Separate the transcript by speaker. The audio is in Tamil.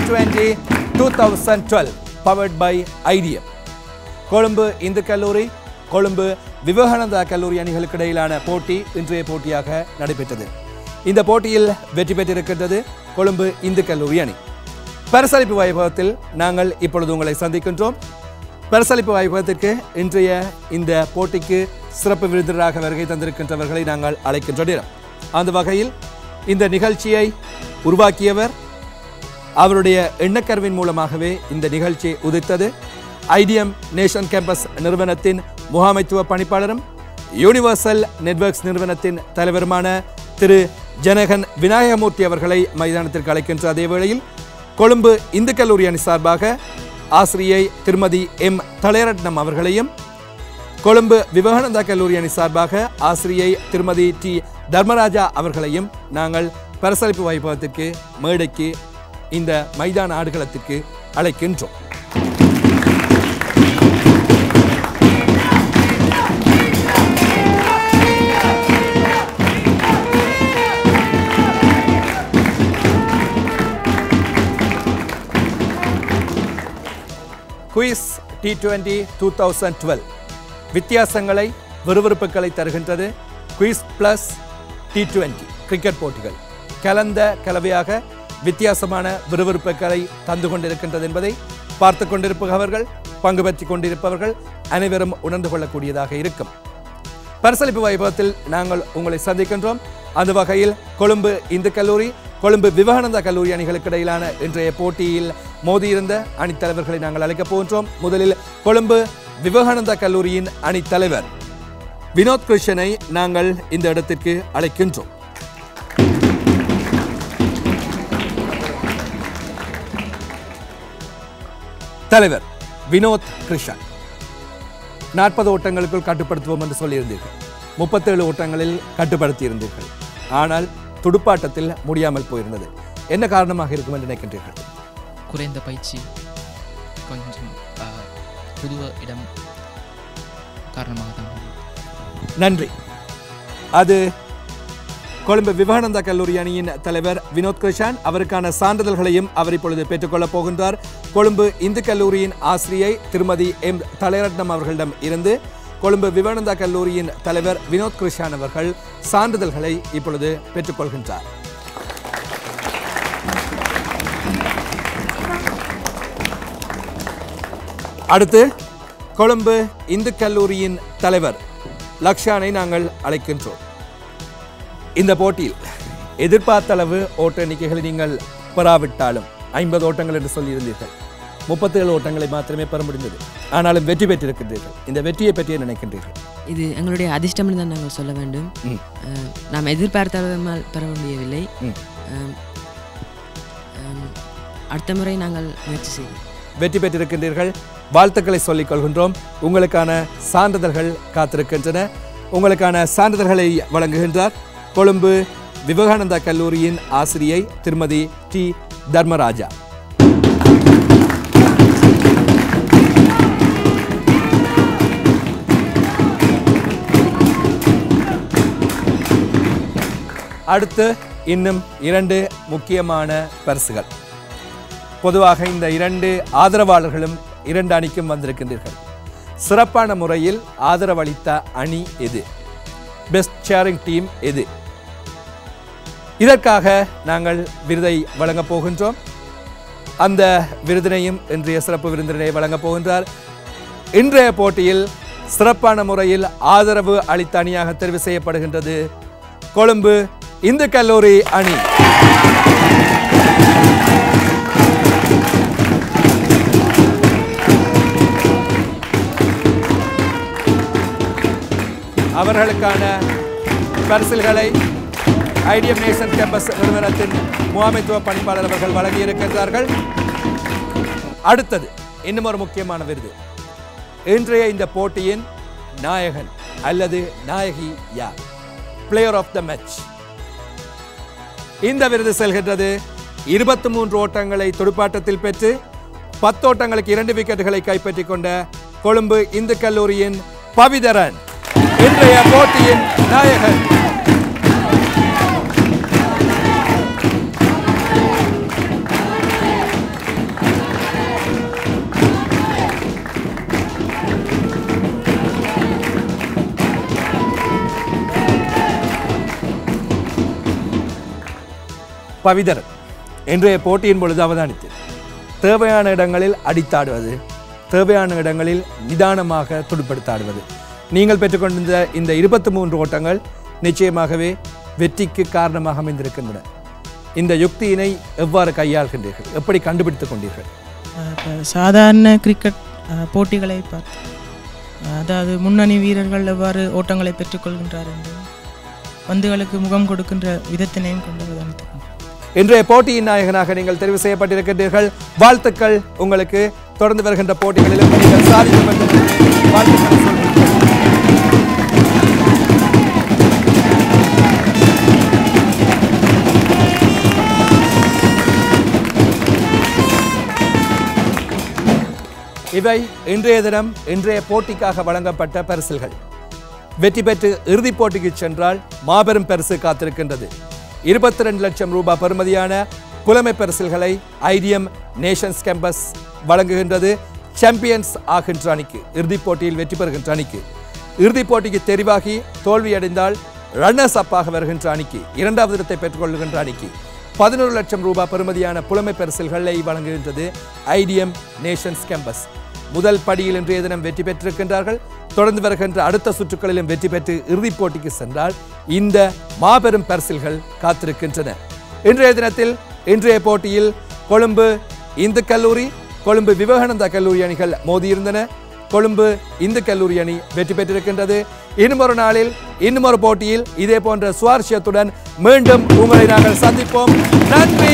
Speaker 1: T20 2012 powered by IDM. Colombo Hindu கல்லூரி கொழும்பு விவேகானந்தா கல்லூரி அணிகளுக்கு இடையிலான போட்டி இன்றைய போட்டியாக நடைபெற்றது. இந்த போட்டியில் வெற்றி பெற்றிருக்கின்றது கொழும்பு இந்து கல்லூரி அணி. பரிசளிப்பு வைபவத்தில் நாங்கள் இப்பொழுது உங்களை சந்திக்கின்றோம். பரிசளிப்பு வைபவத்திற்கு இன்றைய இந்த போட்டிக்கு சிறப்பு விருந்தினராக வருகை தந்திருக்கின்றவர்களை நாங்கள் அழைக்கின்ற நேரம். அந்த வகையில் இந்த நிகழ்ச்சியை உருவாக்கியவர், அவருடைய எண்ணக்கருவின் மூலமாகவே இந்த நிகழ்ச்சி உதித்தது, ஐடிஎம் நேஷன் கேம்பஸ் நிறுவனத்தின் முகாமைத்துவ பணிப்பாளரும் யூனிவர்சல் நெட்வொர்க்ஸ் நிறுவனத்தின் தலைவருமான திரு ஜனகன் விநாயகமூர்த்தி அவர்களை மைதானத்திற்கு அழைக்கின்ற அதே வேளையில் கொழும்பு இந்து கல்லூரி அணி சார்பாக ஆசிரியை திருமதி எம் தளையரட்னம் அவர்களையும், கொழும்பு விவேகானந்தா கல்லூரி அணி சார்பாக ஆசிரியை திருமதி டி தர்மராஜா அவர்களையும் நாங்கள் பரிசளிப்பு வைபவத்திற்கு மேடைக்கு இந்த மைதான ஆடுகளத்திற்கு அழைக்கின்றோம். குயிஸ் T20 2012 வித்தியாசங்களை விறுவிறுப்புகளை தருகின்றது. குயிஸ் பிளஸ் T20 கிரிக்கெட் போட்டிகள் கலந்த கலவையாக வித்தியாசமான விறுவிறுப்புகளை தந்து கொண்டிருக்கின்றது என்பதை பார்த்து கொண்டிருப்பவர்கள், பங்கு பெற்றுக் கொண்டிருப்பவர்கள் அனைவரும் உணர்ந்து கொள்ளக்கூடியதாக இருக்கும். பரிசளிப்பு வைபவத்தில் நாங்கள் உங்களை சந்திக்கின்றோம். அந்த வகையில் கொழும்பு இந்து கல்லூரி கொழும்பு விவேகானந்தா கல்லூரி அணிகளுக்கு இடையிலான இன்றைய போட்டியில் மோதியிருந்த அணித்தலைவர்களை நாங்கள் அழைக்கப் போகின்றோம். முதலில் கொழும்பு விவேகானந்தா கல்லூரியின் அணித்தலைவர் வினோத் கிருஷ்ணனை நாங்கள் இந்த இடத்திற்கு அழைக்கின்றோம். தலைவர் வினோத் கிருஷ்ணன், 40 ஓட்டங்களுக்குள் கட்டுப்படுத்துவோம் என்று சொல்லியிருந்தீர்கள். 37 ஓட்டங்களில் கட்டுப்படுத்தியிருந்தீர்கள். ஆனால் துடுப்பாட்டத்தில் முடியாமல் போயிருந்தது. என்ன காரணமாக இருக்கும் என்று நினைக்கின்றீர்கள்?
Speaker 2: குறைந்த பயிற்சி, கொஞ்சம் புது இடம் காரணமாக தான்.
Speaker 1: நன்றி. அது கொழும்பு விவேகானந்தா கல்லூரி அணியின் தலைவர் வினோத் கிருஷ்ணன். அவருக்கான சான்றிதழ்களையும் அவர் இப்பொழுது பெற்றுக்கொள்ளப் போகின்றார். கொழும்பு இந்து கல்லூரியின் ஆசிரியை திருமதி எம் தளையரட்னம் அவர்களிடம் இருந்து கொழும்பு விவேகானந்தா கல்லூரியின் தலைவர் வினோத் கிருஷ்ணன் அவர்கள் சான்றிதழ்களை இப்பொழுது பெற்றுக்கொள்கின்றார். அடுத்து கொழும்பு இந்து கல்லூரியின் தலைவர் லக்ஷானை நாங்கள் அழைக்கின்றோம். இந்த போட்டியில் எதிர்பார்த்த அளவு ஓட்ட எண்ணிக்கைகளை நீங்கள் பெறாவிட்டாலும் 50 ஓட்டங்கள் என்று சொல்லியிருந்தீர்கள். 37 ஓட்டங்களை மாத்திரமே பெற முடிந்தது. ஆனாலும் வெற்றி பெற்றிருக்கின்றீர்கள். இந்த வெற்றியை பற்றியே நினைக்கின்றீர்கள்?
Speaker 3: இது எங்களுடைய அதிர்ஷ்டம் தான் நாங்கள் சொல்ல வேண்டும். நாம் எதிர்பார்த்த அளவு பெற முடியவில்லை. அடுத்த முறை நாங்கள் முயற்சி செய்வோம். வெற்றி
Speaker 1: பெற்றிருக்கின்றீர்கள். வாழ்த்துக்களை சொல்லிக் கொள்கின்றோம். உங்களுக்கான சான்றிதழ்கள் காத்திருக்கின்றன. உங்களுக்கான சான்றிதழ்களை வழங்குகின்றார் கொழும்பு விவேகானந்தா கல்லூரியின் ஆசிரியை திருமதி டி தர்மராஜா. அடுத்து இன்னும் 2 முக்கியமான பரிசுகள். பொதுவாக இந்த 2 ஆதரவாளர்களும் 2 அணிக்கும் வந்திருக்கின்றீர்கள். சிறப்பான முறையில் ஆதரவளித்த அணி எது? பெஸ்ட் சேரிங் டீம் எது? இதற்காக நாங்கள் விருதை வழங்கப் போகின்றோம். அந்த விருதினையும் இன்றைய சிறப்பு விருந்தினை வழங்கப் போகின்றார். இன்றைய போட்டியில் சிறப்பான முறையில் ஆதரவு அளித்த அணியாக தெரிவு செய்யப்படுகின்றது கொழும்பு இந்து கல்லூரி அணி. அவர்களுக்கான பரிசில்களை ஐடிஎம் நேஷன் கேம்பஸ் நிறுவனத்தின் முகாமைத்துவ பணிப்பாளர் அவர்கள் வழங்கியிருக்கின்றார்கள். அடுத்தது இன்னும் ஒரு முக்கியமான விருது. இன்றைய இந்த போட்டியின் நாயகன் அல்லது நாயகி யார்? Player of the match. இந்த விருது செல்கின்றது 23 ஓட்டங்களை துடுப்பாட்டத்தில் பெற்று 10 ஓட்டங்களுக்கு 2 விக்கெட்டுகளை கைப்பற்றிக் கொண்ட கொழும்பு இந்து கல்லூரியின் பவிதரன் இன்றைய போட்டியின் நாயகன். பவிதர் இன்றைய போட்டியின் பொழுது அவதானித்து தேவையான இடங்களில் அடித்தாடுவது, தேவையான இடங்களில் நிதானமாக துடுப்படுத்தாடுவது. நீங்கள் பெற்றுக்கொண்டிருந்த இந்த 23 ஓட்டங்கள் நிச்சயமாகவே வெற்றிக்கு காரணமாக அமைந்திருக்கின்றன. இந்த யுக்தியினை எவ்வாறு கையாள்கின்றீர்கள், எப்படி கண்டுபிடித்துக் கொண்டீர்கள்?
Speaker 4: சாதாரண கிரிக்கெட் போட்டிகளை பார்த்து, அதாவது முன்னணி வீரர்கள் எவ்வாறு ஓட்டங்களை பெற்றுக்கொள்கின்றார் என்று பந்துகளுக்கு முகம் கொடுக்கின்ற விதத்தினையும் கொண்டு அவதானித்துக்
Speaker 1: இன்றைய போட்டியின் நாயகனாக நீங்கள் தெரிவு செய்யப்பட்டிருக்கின்றீர்கள். வாழ்த்துக்கள் உங்களுக்கு. தொடர்ந்து வருகின்ற போட்டிகளிலும் நீங்கள் சாதிக்க வேண்டும் என்று வாழ்த்துக்களை சொல்கிறேன். இவை இன்றைய தினம் இன்றைய போட்டிக்காக வழங்கப்பட்ட பரிசில்கள். வெற்றி பெற்று இறுதிப் போட்டிக்கு சென்றால் மாபெரும் பரிசு காத்திருக்கின்றது. 22 லட்சம் ரூபாய் பெறுமதியான புலமை பரிசில்களை ஐடிஎம் நேஷன்ஸ் கேம்பஸ் வழங்குகின்றது. சாம்பியன்ஸ் ஆகின்ற அணிக்கு, இறுதிப் போட்டியில் வெற்றி பெறுகின்ற அணிக்கு, இறுதிப் போட்டிக்கு தெரிவாகி தோல்வியடைந்தால் ரன்னர்ஸ் அப்பாக வருகின்ற அணிக்கு, 2வது இடத்தை பெற்றுக்கொள்கின்ற அணிக்கு 11 லட்சம் ரூபாய் பெறுமதியான புலமை பரிசில்களை வழங்குகின்றது ஐடிஎம் நேஷன்ஸ் கேம்பஸ். முதல் படியில் இன்றைய தினம் வெற்றி பெற்றிருக்கின்றார்கள். தொடர்ந்து வருகின்ற அடுத்த சுற்றுகளிலும் வெற்றி பெற்று இறுதிப் போட்டிக்கு சென்றால் இந்த மாபெரும் பரிசில்கள் காத்திருக்கின்றன. இன்றைய தினத்தில் இன்றைய போட்டியில் கொழும்பு இந்து கல்லூரி, கொழும்பு விவேகானந்தா கல்லூரி அணிகள் மோதியிருந்தன. கொழும்பு இந்து கல்லூரி அணி வெற்றி பெற்றிருக்கின்றது. இன்னும் ஒரு நாளில் இன்னும் ஒரு போட்டியில் இதே போன்ற சுவாரஸ்யத்துடன் மீண்டும் உங்களை நாங்கள் சந்திப்போம். நன்றி.